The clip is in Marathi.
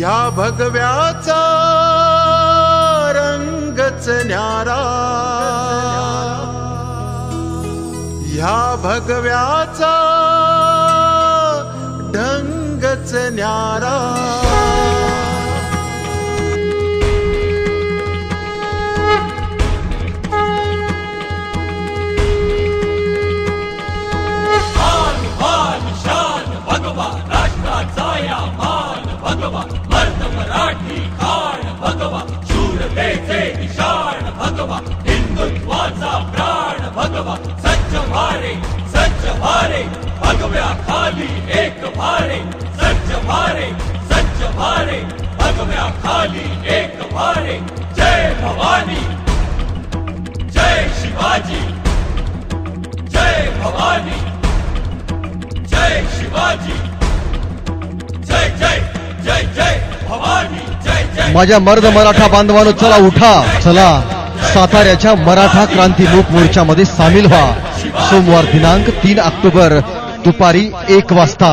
ह्या भगव्याचा रंगच न्यारा, ह्या भगव्याचा ढंगच न्यारा। भगवा मर्द मराठी खाण भगवा, शूरतेचे निशाण भगवा, हिंदुत्वाचा प्राण भगवा। सज्ज भारे भगव्या खाली एक भारे, सज्ज भारे भगव्या खाली एक भारे। जय भवानी जय शिवाजी, जय भवानी जय शिवाजी, जय जय जय जय भवानी, जय जय। माझ्या मर्द मराठा बांधवांनो, चला उठा, चला साताऱ्याच्या मराठा क्रांती मूक मोर्चामध्ये सामील व्हा। सोमवार दिनांक 3 ऑक्टोबर दुपारी 1 वाजता।